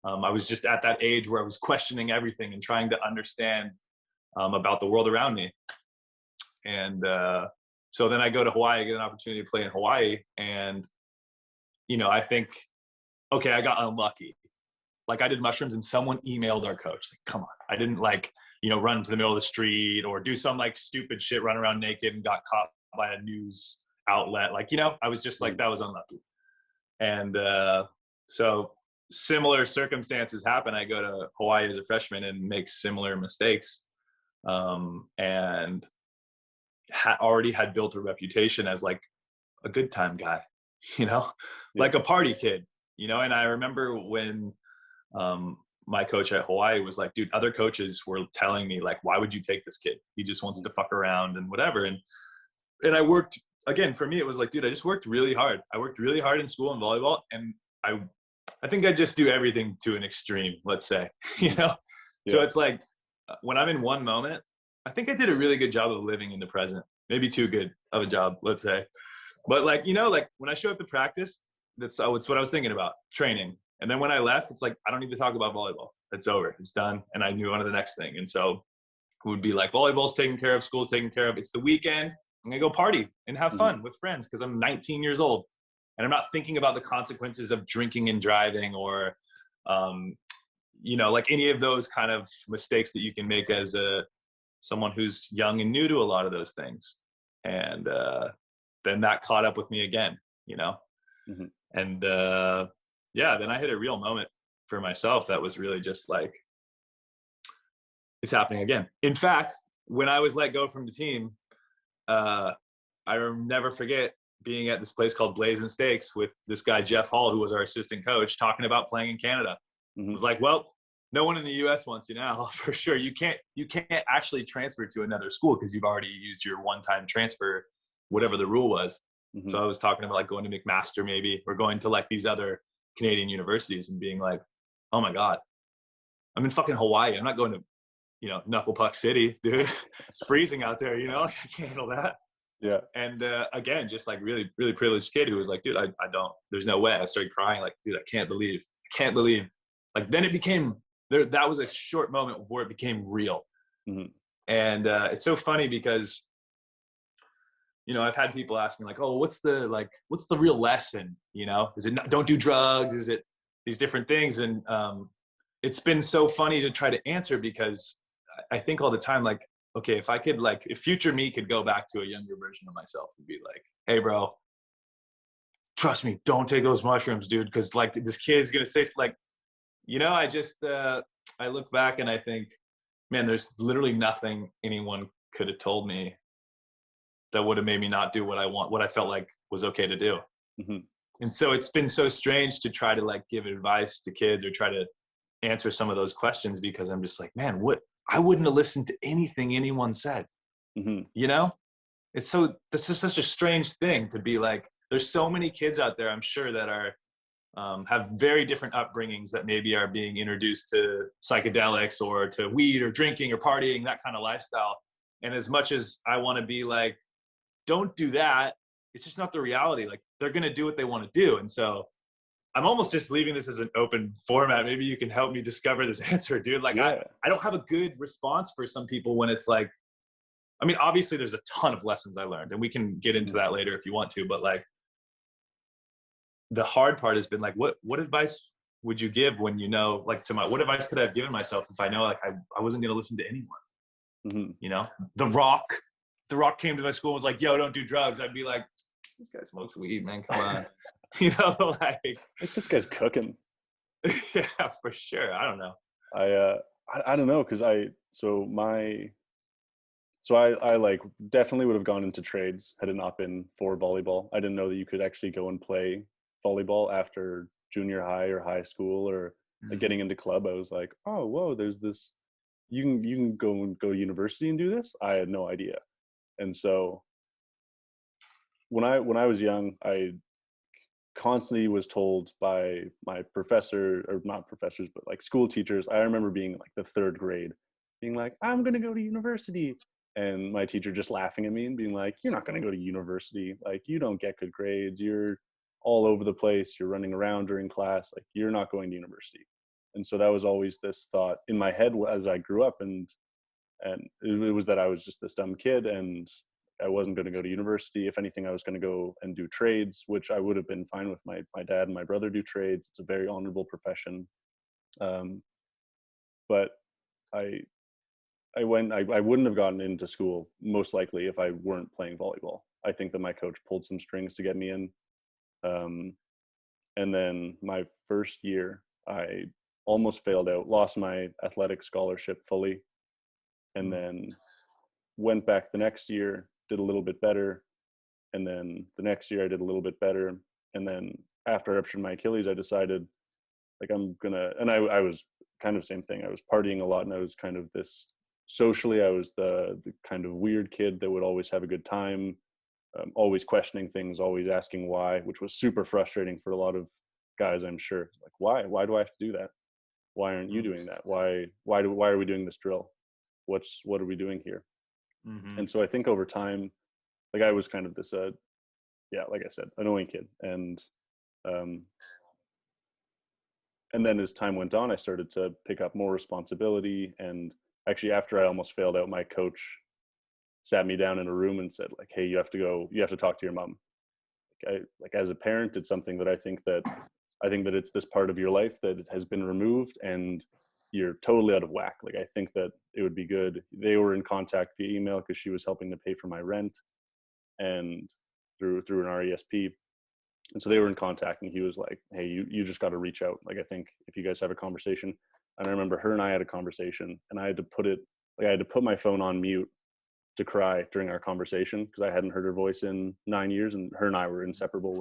I was just at that age where I was questioning everything and trying to understand about the world around me. And so then I go to Hawaii, I get an opportunity to play in Hawaii. And, I think, okay, I got unlucky. Like I did mushrooms and someone emailed our coach, like, come on. I didn't run to the middle of the street or do some like stupid shit, run around naked and got caught by a news outlet. I was just like, that was unlucky. And so similar circumstances happen. I go to Hawaii as a freshman and make similar mistakes. And already had built a reputation as like a good time guy, like a party kid, and I remember when my coach at Hawaii was like, dude, other coaches were telling me like, why would you take this kid? He just wants to fuck around and whatever. And I worked, again, for me, it was like, dude, I just worked really hard. I worked really hard in school and volleyball. And I think I just do everything to an extreme, let's say, So it's like, when I'm in one moment, I think I did a really good job of living in the present, maybe too good of a job, let's say. But like when I show up to practice, it's what I was thinking about, training. And then when I left, it's like, I don't need to talk about volleyball. It's over. It's done. And I knew on to the next thing. And so it would be like, volleyball's taken care of, school's taken care of. It's the weekend. I'm going to go party and have fun with friends because I'm 19 years old. And I'm not thinking about the consequences of drinking and driving or, like any of those kind of mistakes that you can make as someone who's young and new to a lot of those things. And then that caught up with me again, and then I hit a real moment for myself that was really just like, it's happening again. In fact, when I was let go from the team, I never forget being at this place called Blazing Steaks with this guy, Jeff Hall, who was our assistant coach, talking about playing in Canada. It was like, well, no one in the US wants you now, for sure. You can't actually transfer to another school because you've already used your one-time transfer, whatever the rule was. So I was talking about like going to McMaster maybe, or going to like these other Canadian universities and being like, oh my God, I'm in fucking Hawaii. I'm not going to, Knuckle Puck City, dude. It's freezing out there, I can't handle that. Yeah. And again, just like really, really privileged kid who was like, dude, I don't, there's no way. I started crying like, dude, I can't believe. Like then it became, that was a short moment where it became real. And it's so funny because, I've had people ask me like, oh, what's the real lesson? Is it not, don't do drugs? Is it these different things? And it's been so funny to try to answer because I think all the time, like, okay, if I could if future me could go back to a younger version of myself and be like, hey bro, trust me, don't take those mushrooms, dude. Cause like this kid is going to say like, I just, I look back and I think, man, there's literally nothing anyone could have told me that would have made me not do what I felt like was okay to do. And so it's been so strange to try to like give advice to kids or try to answer some of those questions because I'm just like, man, I wouldn't have listened to anything anyone said. It's this is such a strange thing to be like, there's so many kids out there, I'm sure, that are have very different upbringings that maybe are being introduced to psychedelics or to weed or drinking or partying, that kind of lifestyle. And as much as I want to be like, don't do that, it's just not the reality. Like they're going to do what they want to do. And so I'm almost just leaving this as an open format. Maybe you can help me discover this answer, dude. Like I don't have a good response for some people when it's like, I mean, obviously there's a ton of lessons I learned and we can get into that later if you want to, but like the hard part has been like, what advice would you give when, like what advice could I have given myself if I know, like I wasn't going to listen to anyone, The Rock came to my school and was like, yo, don't do drugs. I'd be like, this guy smokes weed, man. Come on. Like this guy's cooking. Yeah, for sure. I don't know. I don't know. Cause I like definitely would have gone into trades had it not been for volleyball. I didn't know that you could actually go and play volleyball after junior high or high school or like getting into club. I was like, oh, whoa, there's this, you can go to university and do this. I had no idea. And so when I was young, I constantly was told by my professor, or not professors, but like school teachers. I remember being like the third grade, being like, I'm going to go to university. And my teacher just laughing at me and being like, you're not going to go to university. Like, you don't get good grades. You're all over the place. You're running around during class. Like, you're not going to university. And so that was always this thought in my head as I grew up, and it was that I was just this dumb kid and I wasn't going to go to university. If anything, I was going to go and do trades, which I would have been fine with. My dad and my brother do trades. It's a very honorable profession. But I wouldn't have gotten into school most likely if I weren't playing volleyball. I think that my coach pulled some strings to get me in. And then my first year, I almost failed out, lost my athletic scholarship fully, and then went back the next year, did a little bit better. And then the next year I did a little bit better. And then after I ruptured my Achilles, I decided like I was kind of same thing. I was partying a lot, and I was kind of this socially, I was the kind of weird kid that would always have a good time, always questioning things, always asking why, which was super frustrating for a lot of guys, I'm sure. Like, why do I have to do that? Why aren't you doing that? Why are we doing this drill? What are we doing here? Mm-hmm. And so I think over time, like I was kind of this, like I said, annoying kid. And then as time went on, I started to pick up more responsibility. And actually, after I almost failed out, my coach sat me down in a room and said, like, hey, you have to talk to your mom. Like as a parent, it's something that I think that it's this part of your life that has been removed and you're totally out of whack. Like, I think that it would be good. They were in contact via email because she was helping to pay for my rent and through an RESP. And so they were in contact, and he was like, hey, you just got to reach out. Like, I think if you guys have a conversation. And I remember her and I had a conversation, and I had to put my phone on mute to cry during our conversation because I hadn't heard her voice in 9 years, and her and I were inseparable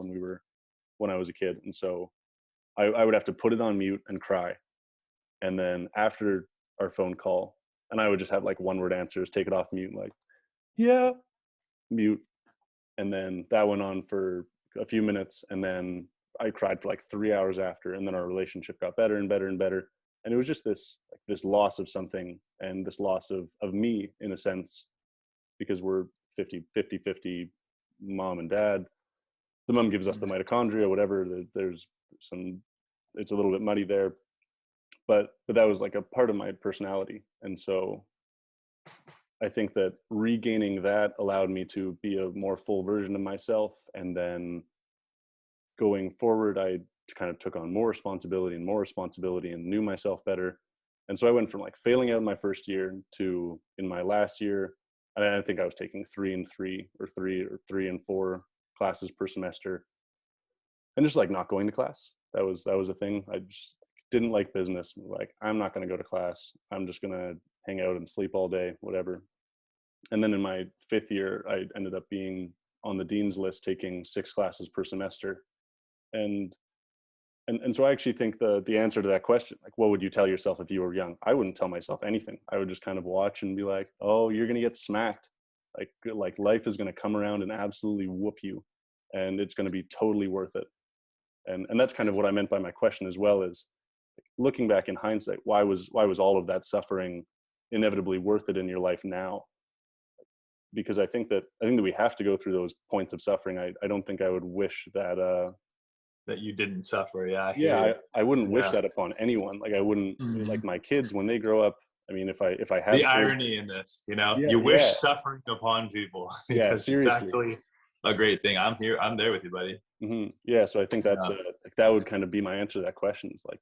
when I was a kid. And so I would have to put it on mute and cry. And then after our phone call, and I would just have like one word answers, take it off mute, like, yeah, mute. And then that went on for a few minutes, and then I cried for like 3 hours after, and then our relationship got better and better and better. And it was just this loss of something, and this loss of me in a sense, because we're 50 mom and dad. The mom gives us the mitochondria, whatever. There's some, it's a little bit muddy there, but that was like a part of my personality. And so I think that regaining that allowed me to be a more full version of myself. And then going forward, I kind of took on more responsibility and knew myself better. And so I went from like failing out in my first year to in my last year, and I think I was taking 3 and 3 or 3 and 4 classes per semester, and just like not going to class. That was a thing. I just didn't like business. Like, I'm not going to go to class. I'm just going to hang out and sleep all day, whatever. And then in my 5th year, I ended up being on the dean's list, taking 6 classes per semester. And so I actually think the answer to that question, like, what would you tell yourself if you were young? I wouldn't tell myself anything. I would just kind of watch and be like, oh, you're going to get smacked. Like life is going to come around and absolutely whoop you, and it's going to be totally worth it. And that's kind of what I meant by my question as well, is looking back in hindsight, why was all of that suffering inevitably worth it in your life now? Because I think that we have to go through those points of suffering. I don't think I would wish that that you didn't suffer. I wouldn't wish that upon anyone. Like, I wouldn't like my kids when they grow up. I mean, if I have the kids, irony in this, you wish suffering upon people because it's actually a great thing. I'm there with you, buddy. Mm-hmm. Yeah, so I think that's like, that would kind of be my answer to that question. It's like,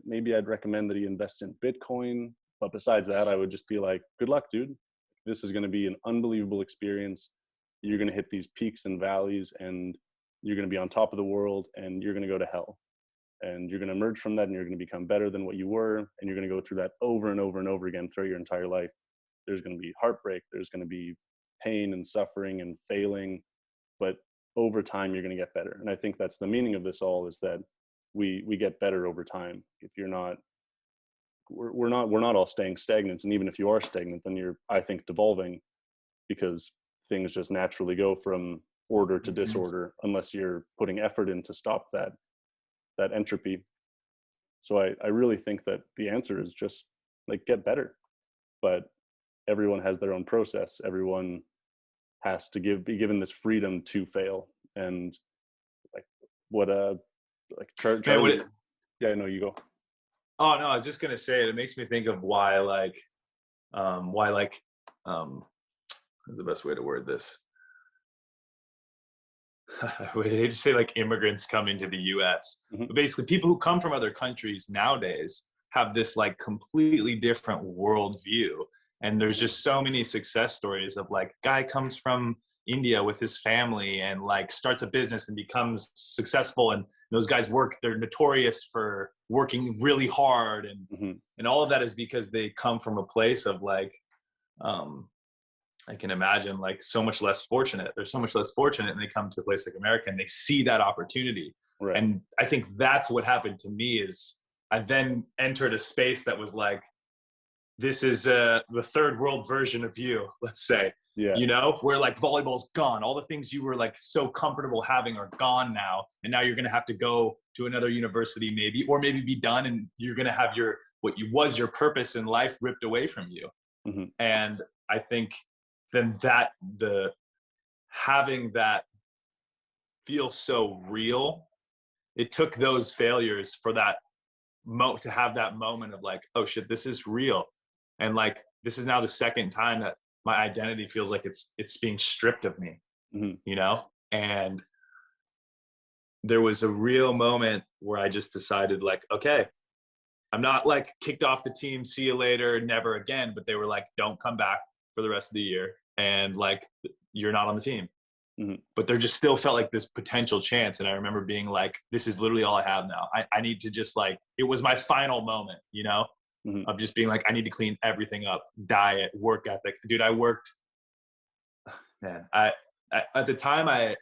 maybe I'd recommend that he invest in Bitcoin, but besides that, I would just be like, good luck, dude. This is going to be an unbelievable experience. You're going to hit these peaks and valleys, and you're going to be on top of the world, and you're going to go to hell, and you're going to emerge from that, and you're going to become better than what you were, and you're going to go through that over and over and over again throughout your entire life. There's going to be heartbreak, there's going to be pain and suffering and failing, but over time you're going to get better. And I think that's the meaning of this all, is that we get better over time. If you're not, we're not all staying stagnant, and even if you are stagnant, then you're, I think, devolving, because things just naturally go from order to disorder unless you're putting effort in to stop that entropy. So I really think that the answer is just like, get better. But everyone has their own process. Everyone has to be given this freedom to fail. And like, what Charlie, yeah, no, you go. Oh no, I was just gonna say it makes me think of why like what's the best way to word this? They just say like immigrants coming to the US. Mhm. But basically people who come from other countries nowadays have this like completely different worldview. And there's just so many success stories of like guy comes from India with his family and like starts a business and becomes successful. And those guys work, they're notorious for working really hard. Mhm. And all of that is because they come from a place of like, um, I can imagine like so much less fortunate. They're so much less fortunate and they come to a place like America and they see that opportunity. Right. And I think that's what happened to me is I then entered a space that was like, this is the third world version of you, let's say, Yeah. you know, where like volleyball's gone. All the things you were like so comfortable having are gone now. And now you're going to have to go to another university maybe, or maybe be done. And you're going to have your, what you was your purpose in life ripped away from you. Mhm. And I think then that the having that feel so real, it took those failures for that to have that moment of like, oh shit, this is real. And like this is now the second time that my identity feels like it's being stripped of me, Mhm. you know? And there was a real moment where I just decided like, okay, I'm not like kicked off the team, see you later, never again. But they were like, don't come back for the rest of the year. And like, you're not on the team. Mhm. But there just still felt like this potential chance. And I remember being like, this is literally all I have now. I need to just like, it was my final moment, you know, Mhm. of just being like, I need to clean everything up, diet, work ethic. Dude, I worked, man, I at the time I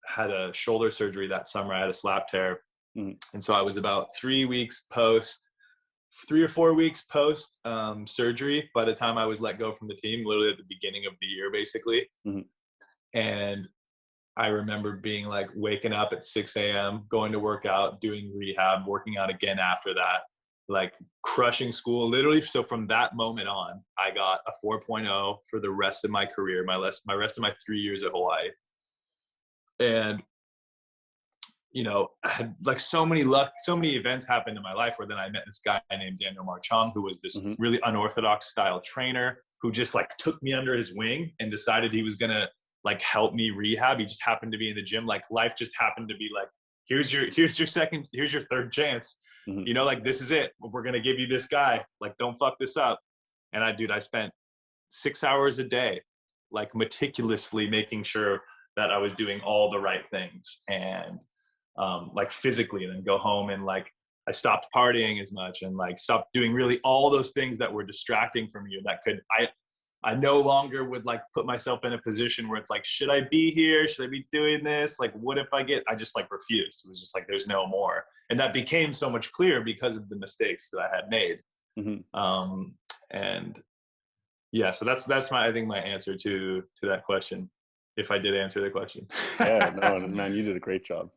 had a shoulder surgery that summer. I had a slap tear. Mhm. And so I was about 3 or 4 weeks post surgery by the time I was let go from the team, literally at the beginning of the year, basically. Mhm. And I remember being like waking up at 6 a.m., going to work out, doing rehab, working out again after that, like crushing school. Literally, so from that moment on, I got a 4.0 for the rest of my career, my rest of my 3 years at Hawaii. And you know, I had like so many events happened in my life where then I met this guy named Daniel Marchong, who was this Mhm. really unorthodox style trainer who just like took me under his wing and decided he was gonna like help me rehab. He just happened to be in the gym. Like life just happened to be like, here's your third chance. Mhm. You know, like this is it. We're gonna give you this guy. Like, don't fuck this up. And I spent 6 hours a day, like meticulously making sure that I was doing all the right things and like physically, and then go home and like I stopped partying as much and like stopped doing really all those things that were distracting from you that could I no longer would like put myself in a position where it's like, should I be here? Should I be doing this? Like, what if I just like refused? It was just like, there's no more. And that became so much clearer because of the mistakes that I had made. Mhm. Um, and yeah, so that's I think my answer to that question. If I did answer the question. Yeah, no, man, you did a great job.